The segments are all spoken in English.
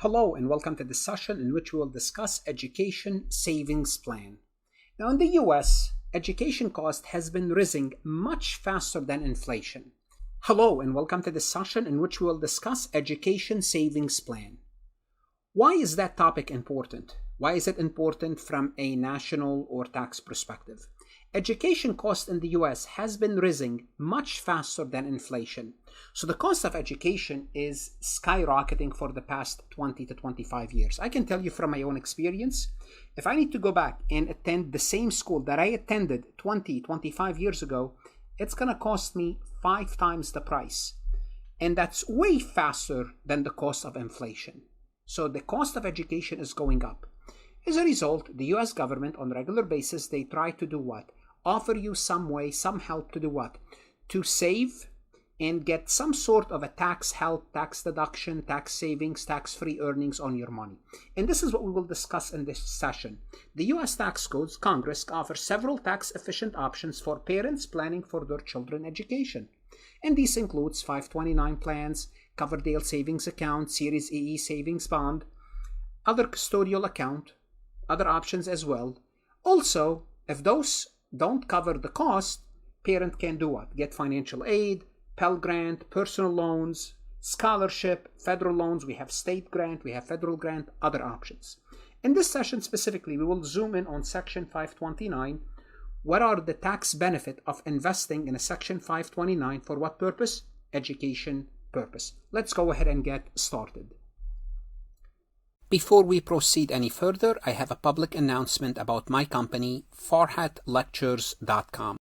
Hello and welcome to this session in which we will discuss education savings plan. Now in the US, education cost has been rising much faster than inflation. Hello and welcome to this session in which we will discuss education savings plan. Why is that topic important? Why is it important from a national or tax perspective? Education cost in the US has been rising much faster than inflation. So the cost of education is skyrocketing for the past 20 to 25 years. I can tell you from my own experience, if I need to go back and attend the same school that I attended 20, 25 years ago, it's going to cost me 5 times the price. And that's way faster than the cost of inflation. So the cost of education is going up. As a result, the US government on a regular basis, they try to do what? Offer you some way, some help to do what? To save and get some sort of a tax help, tax deduction, tax savings, tax-free earnings on your money. And this is what we will discuss in this session. The US tax codes, Congress, offers several tax-efficient options for parents planning for their children's education. And this includes 529 plans, Coverdale Savings Account, Series EE Savings Bond, other custodial account, other options as well. Also, if those don't cover the cost, parent can do what? Get financial aid, Pell Grant, personal loans, scholarship, federal loans. We have state grant, we have federal grant, other options. In this session specifically, we will zoom in on Section 529. What are the tax benefit of investing in a Section 529 for what purpose? Education purpose. Let's go ahead and get started. Before we proceed any further, I have a public announcement about my company, farhatlectures.com.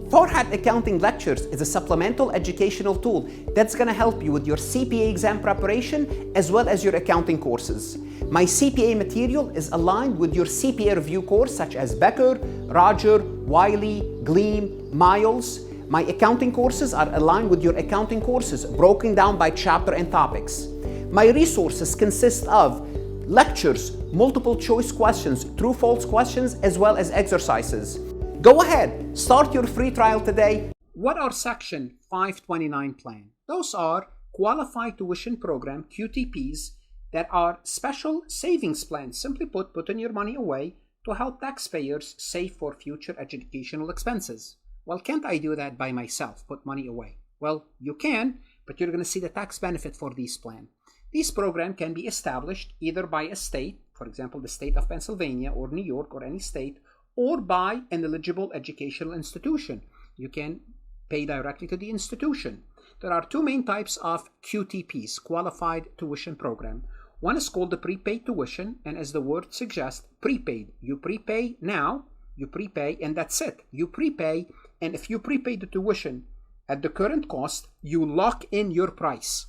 Farhat Accounting Lectures is a supplemental educational tool that's going to help you with your CPA exam preparation as well as your accounting courses. My CPA material is aligned with your CPA review course such as Becker, Roger, Wiley, Gleam, Miles. My accounting courses are aligned with your accounting courses broken down by chapter and topics. My resources consist of lectures, multiple choice questions, true-false questions, as well as exercises. Go ahead, start your free trial today. What are Section 529 plan? Those are Qualified Tuition Program, QTPs, that are special savings plans. Simply putting your money away to help taxpayers save for future educational expenses. Well, can't I do that by myself, put money away? Well, you can, but you're going to see the tax benefit for these plans. These programs can be established either by a state, for example, the state of Pennsylvania or New York or any state, or by an eligible educational institution. You can pay directly to the institution. There are two main types of QTPs, Qualified Tuition Program. One is called the prepaid tuition, and as the word suggests, prepaid. You prepay now, you prepay, and that's it. You prepay, and if you prepay the tuition at the current cost, you lock in your price.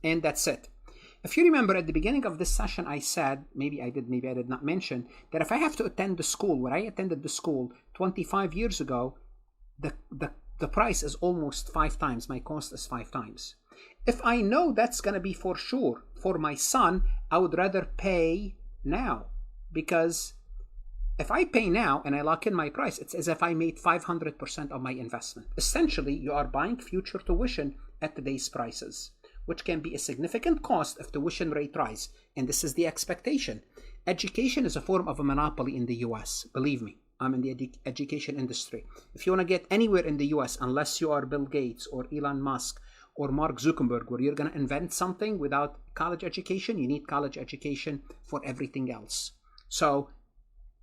And that's it. If you remember at the beginning of this session, I said, maybe I did not mention, that if I have to attend the school, where I attended the school 25 years ago, the price is almost 5 times. My cost is 5 times. If I know that's going to be for sure for my son, I would rather pay now. Because if I pay now and I lock in my price, it's as if I made 500% of my investment. Essentially, you are buying future tuition at today's prices, which can be a significant cost if tuition rate rise. And this is the expectation. Education is a form of a monopoly in the US. Believe me, I'm in the education industry. If you want to get anywhere in the US, unless you are Bill Gates or Elon Musk or Mark Zuckerberg, where you're going to invent something without college education, you need college education for everything else. So,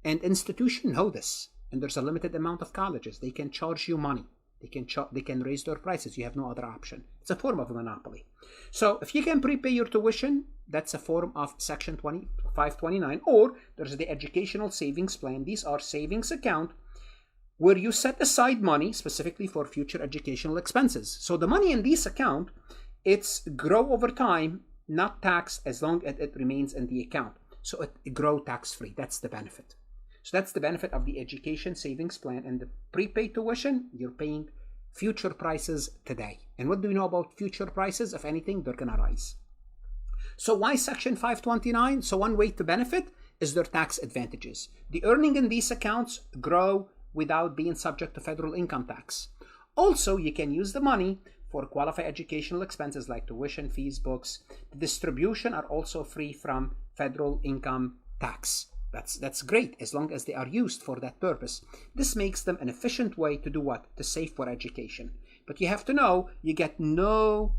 and institutions know this. And there's a limited amount of colleges. They can charge you money. They can raise their prices. You have no other option. It's a form of a monopoly. So if you can prepay your tuition, that's a form of Section 529. Or there's the educational savings plan. These are savings account where you set aside money specifically for future educational expenses. So the money in this account, it's grow over time, not taxed as long as it remains in the account. So it grow tax-free. That's the benefit. So that's the benefit of the education savings plan. And the prepaid tuition, you're paying future prices today. And what do we know about future prices? If anything, they're going to rise. So why Section 529? So one way to benefit is their tax advantages. The earning in these accounts grow without being subject to federal income tax. Also, you can use the money for qualified educational expenses like tuition, fees, books. The distribution are also free from federal income tax. That's great as long as they are used for that purpose. This makes them an efficient way to do what? To save for education. But you have to know you get no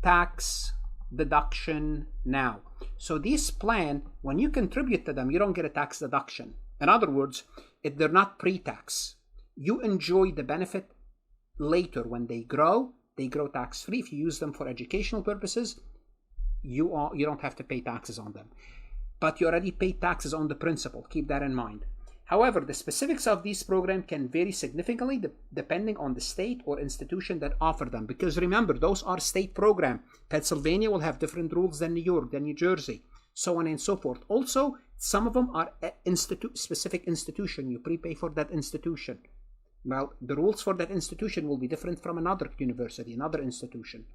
tax deduction now. So this plan, when you contribute to them, you don't get a tax deduction. In other words, they're not pre-tax. You enjoy the benefit later when they grow tax-free. If you use them for educational purposes, you don't have to pay taxes on them. But you already pay taxes on the principal. Keep that in mind. However, the specifics of these programs can vary significantly depending on the state or institution that offer them. Because remember, those are state programs. Pennsylvania will have different rules than New York, than New Jersey, so on and so forth. Also, some of them are specific institution. You prepay for that institution. Well, the rules for that institution will be different from another university, another institution.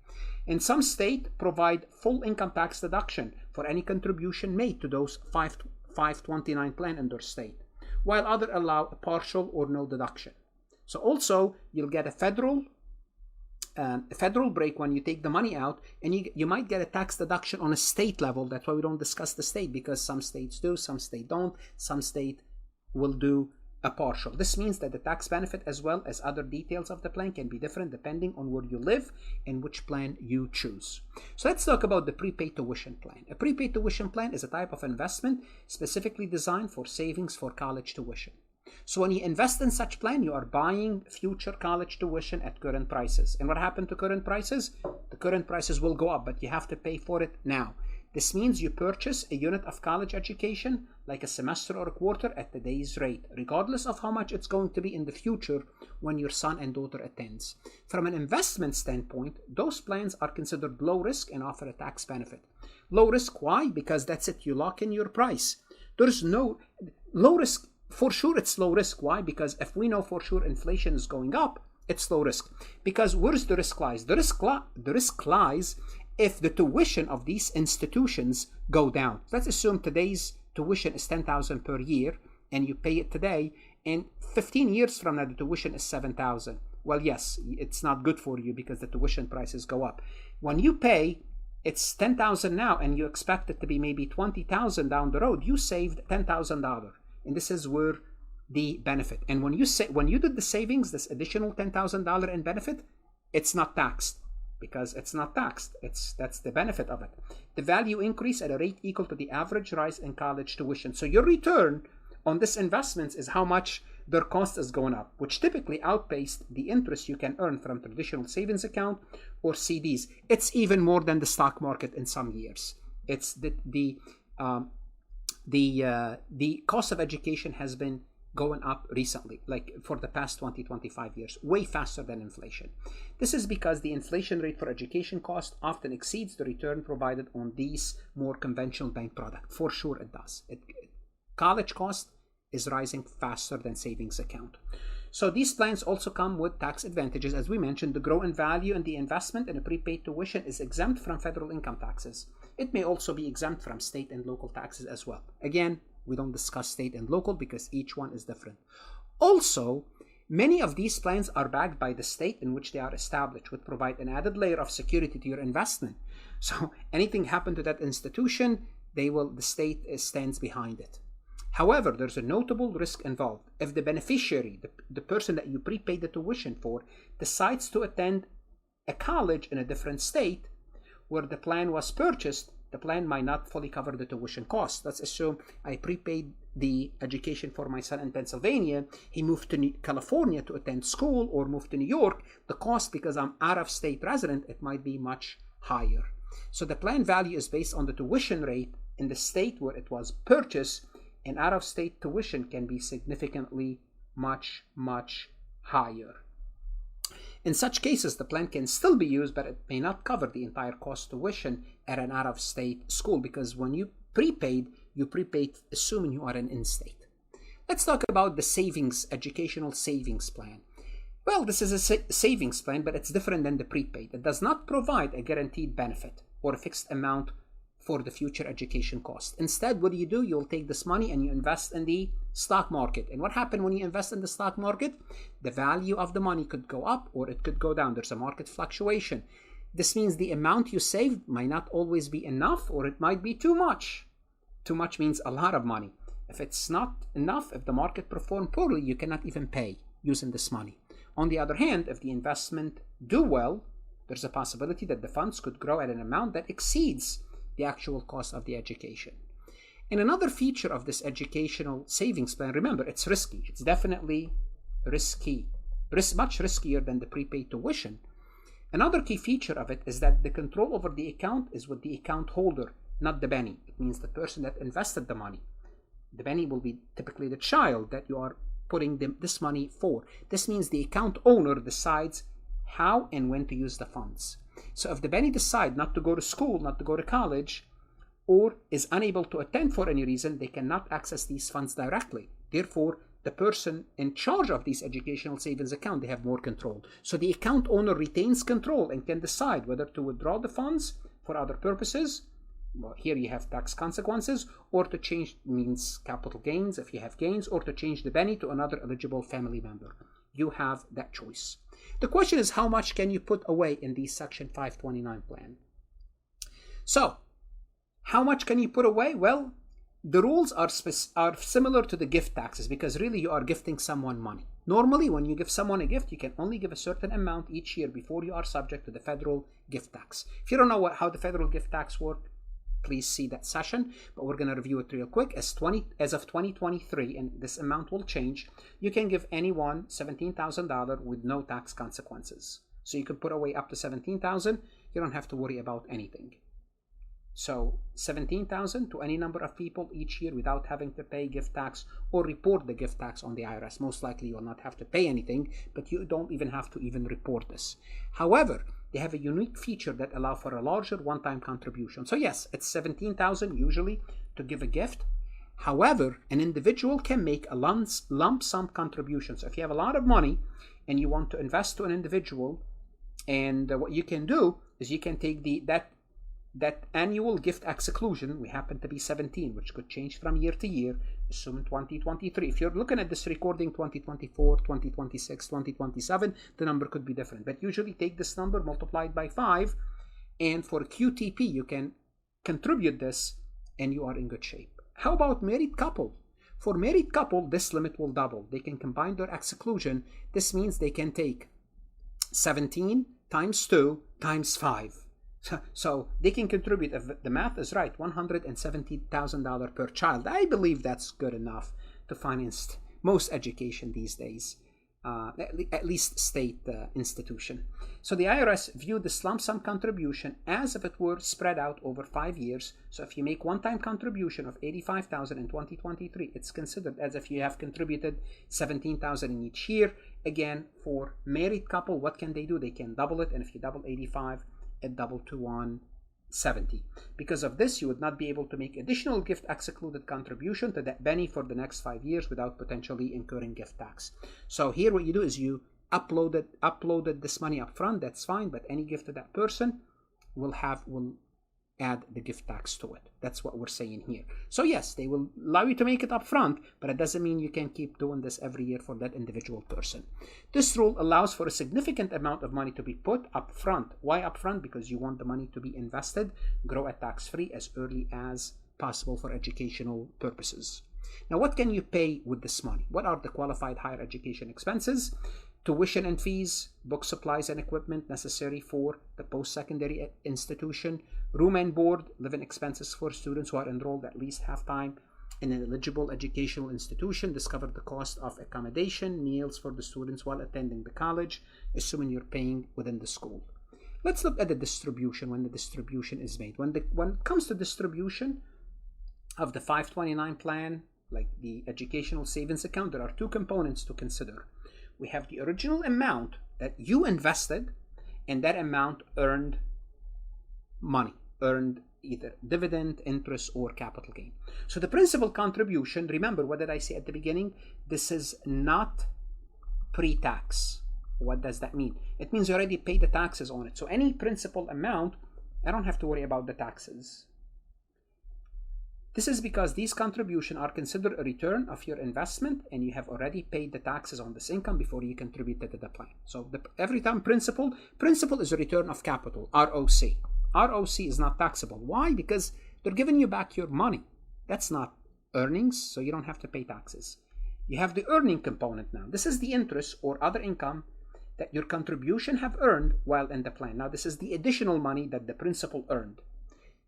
And some states provide full income tax deduction for any contribution made to those 529 plan in their state, while others allow a partial or no deduction. So also, you'll get a federal break when you take the money out, and you might get a tax deduction on a state level. That's why we don't discuss the state, because some states do, some states don't, some state will do a partial. This means that the tax benefit as well as other details of the plan can be different depending on where you live and which plan you choose. So let's talk about the prepaid tuition plan. A prepaid tuition plan is a type of investment specifically designed for savings for college tuition. So when you invest in such plan, you are buying future college tuition at current prices. And what happened to current prices? The current prices will go up, but you have to pay for it now. This means you purchase a unit of college education, like a semester or a quarter, at today's rate, regardless of how much it's going to be in the future when your son and daughter attends. From an investment standpoint, those plans are considered low risk and offer a tax benefit. Low risk, why? Because that's it, you lock in your price. There's no low risk. For sure it's low risk. Why? Because if we know for sure inflation is going up, it's low risk. Because where's the risk lies? The risk lies if the tuition of these institutions go down. Let's assume today's tuition is $10,000 per year and you pay it today, and 15 years from now the tuition is $7,000. Well, yes, it's not good for you because the tuition prices go up. When you pay, it's $10,000 now and you expect it to be maybe $20,000 down the road, you saved $10,000. And this is where the benefit. And when you did the savings, this additional $10,000 in benefit, it's not taxed. Because it's not taxed. That's the benefit of it. The value increase at a rate equal to the average rise in college tuition. So your return on this investment is how much their cost is going up, which typically outpaced the interest you can earn from traditional savings account or CDs. It's even more than the stock market in some years. It's the cost of education has been going up recently, like for the past 20-25 years, way faster than inflation. This is because the inflation rate for education cost often exceeds the return provided on these more conventional bank products. For sure it does. College cost is rising faster than savings account. So these plans also come with tax advantages. As we mentioned, the growth in value and the investment in a prepaid tuition is exempt from federal income taxes. It may also be exempt from state and local taxes as well. Again, we don't discuss state and local because each one is different. Also, many of these plans are backed by the state in which they are established, which provide an added layer of security to your investment. So anything happen to that institution, the state stands behind it. However, there's a notable risk involved. If the beneficiary, the person that you prepaid the tuition for, decides to attend a college in a different state where the plan was purchased, the plan might not fully cover the tuition cost. Let's assume I prepaid the education for my son in Pennsylvania. He moved to California to attend school or moved to New York. The cost, because I'm out-of-state resident, it might be much higher. So the plan value is based on the tuition rate in the state where it was purchased, and out-of-state tuition can be significantly much, much higher. In such cases, the plan can still be used, but it may not cover the entire cost tuition at an out-of-state school, because when you prepaid assuming you are an in-state. Let's talk about the educational savings plan. Well, this is a savings plan, but it's different than the prepaid. It does not provide a guaranteed benefit or a fixed amount for the future education cost. Instead, what do? You'll take this money and you invest in the stock market. And what happens when you invest in the stock market? The value of the money could go up or it could go down. There's a market fluctuation. This means the amount you saved might not always be enough, or it might be too much. Too much means a lot of money. If it's not enough, if the market performs poorly, you cannot even pay using this money. On the other hand, if the investment do well, there's a possibility that the funds could grow at an amount that exceeds the actual cost of the education. And another feature of this educational savings plan, remember, it's risky. It's definitely risky, much riskier than the prepaid tuition. Another key feature of it is that the control over the account is with the account holder, not the Benny. It means the person that invested the money. The Benny will be typically the child that you are putting this money for. This means the account owner decides how and when to use the funds. So if the Benny decide not to go to school, not to go to college, or is unable to attend for any reason, they cannot access these funds directly. Therefore, the person in charge of these educational savings account, they have more control. So the account owner retains control and can decide whether to withdraw the funds for other purposes. Well, here you have tax consequences, or to change, means capital gains if you have gains, or to change the Benny to another eligible family member. You have that choice. The question is, how much can you put away in the Section 529 plan? So, how much can you put away? Well, the rules are similar to the gift taxes, because really you are gifting someone money. Normally, when you give someone a gift, you can only give a certain amount each year before you are subject to the federal gift tax. If you don't know how the federal gift tax works, please see that session, but we're going to review it real quick. As of 2023, and this amount will change, you can give anyone $17,000 with no tax consequences. So you can put away up to $17,000. You don't have to worry about anything. So $17,000 to any number of people each year without having to pay gift tax or report the gift tax on the IRS. Most likely you will not have to pay anything, but you don't even have to report this. However, they have a unique feature that allows for a larger one-time contribution. So yes, it's $17,000 usually to give a gift. However, an individual can make a lump sum contribution. So if you have a lot of money and you want to invest to an individual, and what you can do is you can take that annual gift exclusion, we happen to be 17, which could change from year to year, assume 2023. If you're looking at this recording 2024, 2026, 2027, the number could be different. But usually take this number multiplied by 5, and for QTP, you can contribute this and you are in good shape. How about married couple? For married couple, this limit will double. They can combine their exclusion. This means they can take 17 times 2 times 5. So they can contribute, if the math is right, $170,000 per child. I believe that's good enough to finance most education these days, at least state institution. So the IRS viewed this lump sum contribution as if it were spread out over 5 years. So if you make one-time contribution of $85,000 in 2023, it's considered as if you have contributed $17,000 in each year. Again, for married couple, what can they do? They can double it, and if you double 85, it double to 170. Because of this, you would not be able to make additional gift excluded contribution to that Benny for the next 5 years without potentially incurring gift tax. So here what you do is you uploaded this money up front. That's fine, but any gift to that person will add the gift tax to it. That's what we're saying here. So yes, they will allow you to make it up front, but it doesn't mean you can keep doing this every year for that individual person. This rule allows for a significant amount of money to be put up front. Why up front? Because you want the money to be invested, grow at tax-free as early as possible for educational purposes. Now, what can you pay with this money? What are the qualified higher education expenses? Tuition and fees, book supplies and equipment necessary for the post-secondary institution, room and board, living expenses for students who are enrolled at least half-time in an eligible educational institution. Discover the cost of accommodation, meals for the students while attending the college, assuming you're paying within the school. Let's look at the distribution when the distribution is made. When it comes to distribution of the 529 plan, like the educational savings account, there are two components to consider. We have the original amount that you invested, and that amount earned money, earned either dividend, interest, or capital gain. So the principal contribution, remember, what did I say at the beginning? This is not pre-tax. What does that mean? It means you already paid the taxes on it. So any principal amount, I don't have to worry about the taxes. This is because these contributions are considered a return of your investment, and you have already paid the taxes on this income before you contributed to the plan. So every time principal is a return of capital, ROC. ROC is not taxable. Why? Because they're giving you back your money. That's not earnings, so you don't have to pay taxes. You have the earning component now. This is the interest or other income that your contribution have earned while in the plan. Now, this is the additional money that the principal earned.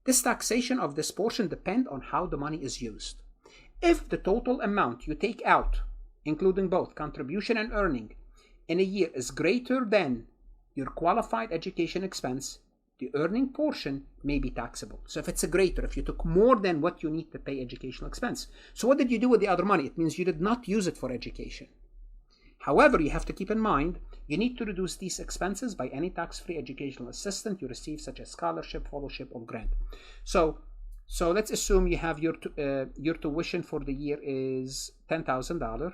This taxation of this portion depends on how the money is used. If the total amount you take out, including both contribution and earning, in a year is greater than your qualified education expense, the earning portion may be taxable. So if you took more than what you need to pay educational expense. So what did you do with the other money? It means you did not use it for education. However, you have to keep in mind, you need to reduce these expenses by any tax-free educational assistance you receive, such as scholarship, fellowship, or grant. So let's assume you have your tuition for the year is $10,000.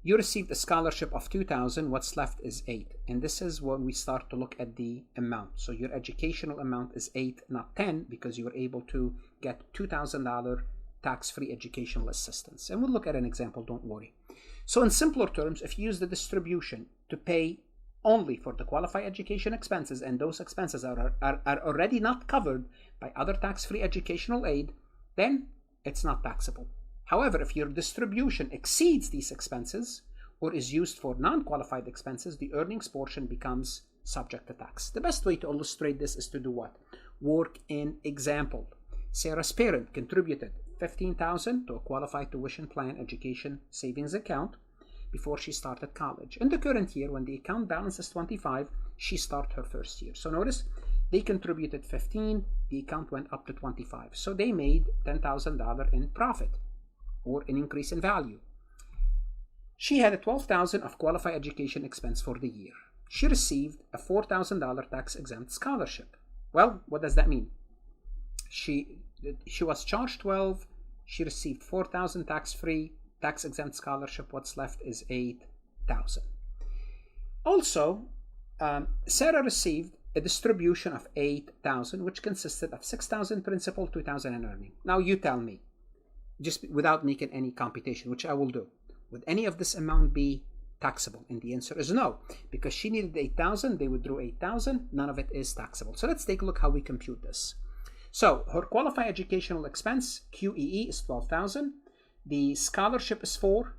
You received a scholarship of $2,000. What's left is $8,000, and this is when we start to look at the amount. So your educational amount is $8,000, not $10,000, because you were able to get $2,000 tax-free educational assistance. And we'll look at an example. Don't worry. So in simpler terms, if you use the distribution to pay only for the qualified education expenses, and those expenses are already not covered by other tax-free educational aid, then it's not taxable. However, if your distribution exceeds these expenses or is used for non-qualified expenses, the earnings portion becomes subject to tax. The best way to illustrate this is to do what? Work in example. Sarah's parent contributed $15,000 to a qualified tuition plan education savings account before she started college. In the current year, when the account balance is $25,000, she started her first year. So notice they contributed $15,000, the account went up to $25,000. So they made $10,000 in profit or an increase in value. She had a $12,000 of qualified education expense for the year. She received a $4,000 tax-exempt scholarship. Well, what does that mean? She was charged $12,000. She received $4,000 tax-free, tax-exempt scholarship. What's left is $8,000. Also, Sarah received a distribution of $8,000, which consisted of $6,000 principal, $2,000 in earning. Now you tell me, just without making any computation, which I will do, would any of this amount be taxable? And the answer is no, because she needed $8,000, they withdrew $8,000, none of it is taxable. So let's take a look how we compute this. So her qualified educational expense, QEE, is $12,000. The scholarship is $4,000.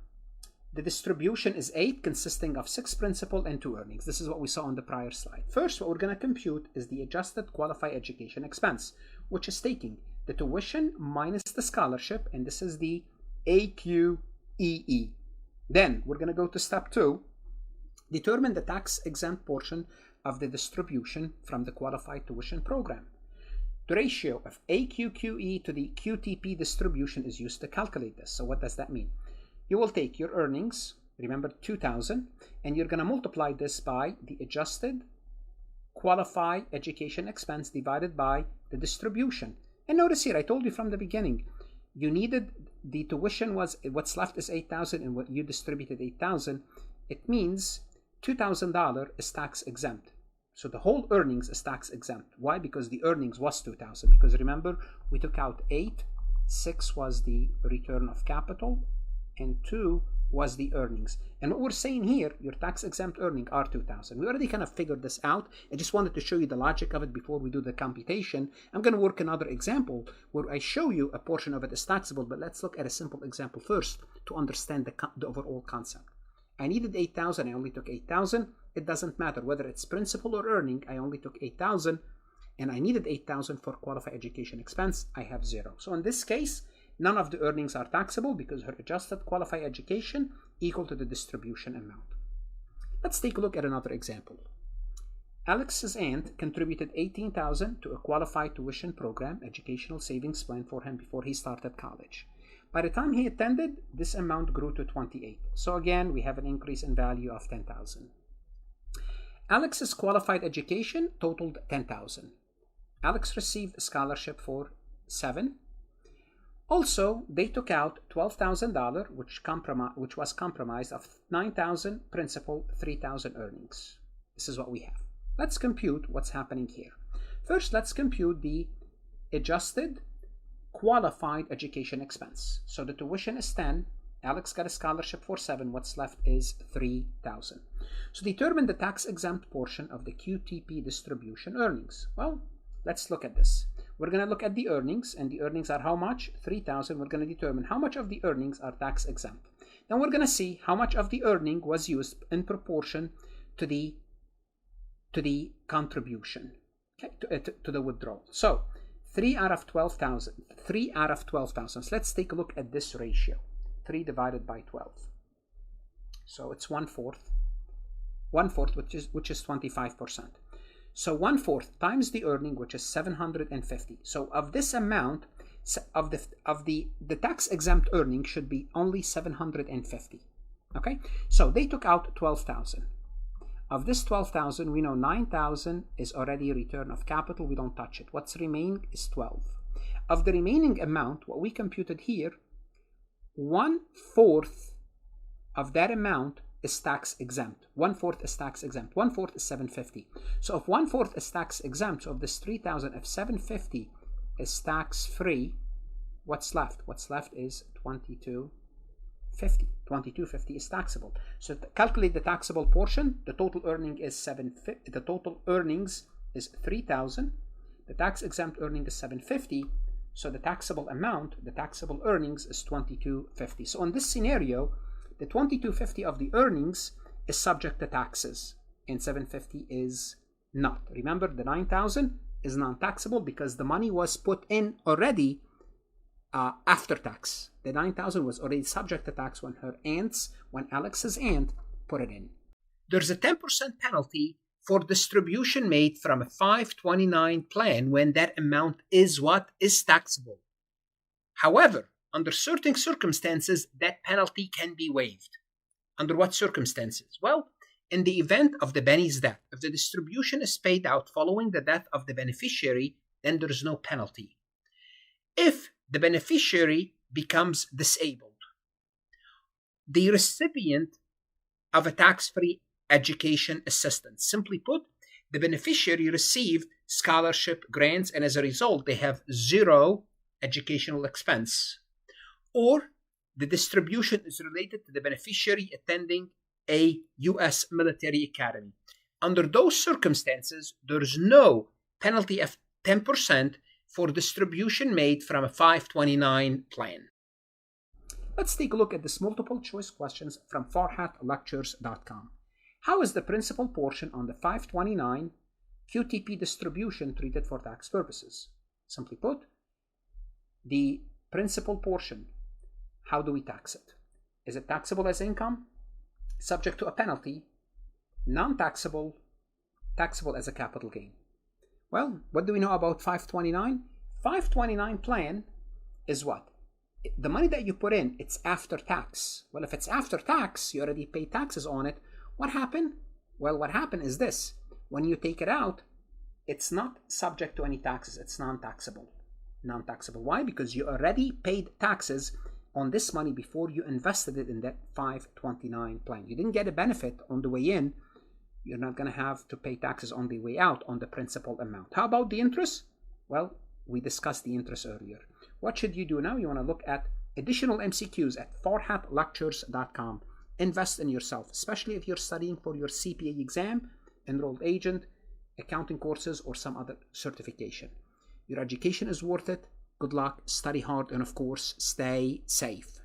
The distribution is $8,000, consisting of $6,000 principal and $2,000 earnings. This is what we saw on the prior slide. First, what we're going to compute is the adjusted qualified education expense, which is taking the tuition minus the scholarship, and this is the AQEE. Then we're going to go to step 2, determine the tax-exempt portion of the distribution from the qualified tuition program. The ratio of AQQE to the QTP distribution is used to calculate this. So what does that mean? You will take your earnings, remember $2,000, and you're going to multiply this by the adjusted qualified education expense divided by the distribution. And notice here, I told you from the beginning, you needed, the tuition was, what's left is $8,000, and what you distributed $8,000. It means $2,000 is tax exempt. So the whole earnings is tax exempt. Why? Because the earnings was $2,000. Because remember, we took out $8,000, $6,000 was the return of capital, and $2,000 was the earnings. And what we're saying here, your tax exempt earnings are $2,000. We already kind of figured this out. I just wanted to show you the logic of it before we do the computation. I'm going to work another example where I show you a portion of it is taxable, but let's look at a simple example first to understand the overall concept. I needed $8,000, I only took $8,000. It doesn't matter whether it's principal or earning, I only took $8,000, and I needed $8,000 for qualified education expense, I have $0. So in this case, none of the earnings are taxable because her adjusted qualified education equal to the distribution amount. Let's take a look at another example. Alex's aunt contributed $18,000 to a qualified tuition program, educational savings plan for him before he started college. By the time he attended, this amount grew to $28,000. So again, we have an increase in value of $10,000. Alex's qualified education totaled $10,000. Alex received a scholarship for $7,000. Also, they took out $12,000, which was comprised of $9,000 principal, $3,000 earnings. This is what we have. Let's compute what's happening here. First, let's compute the adjusted qualified education expense. So the tuition is 10. Alex got a scholarship for 7. What's left is 3,000. So determine the tax-exempt portion of the QTP distribution earnings. Well, let's look at this. We're going to look at the earnings, and the earnings are how much? 3,000. We're going to determine how much of the earnings are tax-exempt. Then we're going to see how much of the earning was used in proportion to the contribution, okay, to the withdrawal. So 3 out of 12,000. 3 out of 12,000. So let's take a look at this ratio. 3 divided by 12. So it's 1/4. 1/4, which is 25%. So 1/4 times the earning, which is 750. So of this amount, of the tax exempt earning should be only 750. Okay, so they took out 12,000. Of this 12,000, we know 9,000 is already return of capital. We don't touch it. What's remaining is 12. Of the remaining amount, what we computed here, 1/4 of that amount is tax exempt. 1/4 is tax exempt. 1/4 is 750. So if 1/4 is tax exempt, so of this 3,000, if 750 is tax free, what's left? What's left is 2250. 2250 is taxable. So to calculate the taxable portion, the total earning is 750. The total earnings is 3,000. The tax exempt earning is 750. So the taxable amount, the taxable earnings is 2250. So in this scenario, the 2250 of the earnings is subject to taxes and 750 is not. Remember, the 9,000 is non-taxable because the money was put in already after tax. The 9,000 was already subject to tax when Alex's aunt put it in. There's a 10% penalty for distribution made from a 529 plan when that amount is what is taxable. However, under certain circumstances, that penalty can be waived. Under what circumstances? Well, in the event of the Benny's death, if the distribution is paid out following the death of the beneficiary, then there is no penalty. If the beneficiary becomes disabled, the recipient of a tax-free education assistance. Simply put, the beneficiary received scholarship grants and as a result they have 0 educational expense. Or the distribution is related to the beneficiary attending a U.S. military academy. Under those circumstances, there is no penalty of 10% for distribution made from a 529 plan. Let's take a look at this multiple choice questions from farhatlectures.com. How is the principal portion on the 529 QTP distribution treated for tax purposes? Simply put, the principal portion, how do we tax it? Is it taxable as income? Subject to a penalty? Non-taxable? Taxable as a capital gain? Well, what do we know about 529? 529 plan is what? The money that you put in, it's after tax. Well, if it's after tax, you already pay taxes on it. What happened? Well, what happened is this. When you take it out, it's not subject to any taxes. It's non-taxable. Non-taxable. Why? Because you already paid taxes on this money before you invested it in that 529 plan. You didn't get a benefit on the way in. You're not going to have to pay taxes on the way out on the principal amount. How about the interest? Well, we discussed the interest earlier. What should you do now? You want to look at additional MCQs at farhatlectures.com. Invest in yourself, especially if you're studying for your CPA exam, enrolled agent, accounting courses, or some other certification. Your education is worth it. Good luck, study hard, and of course, stay safe.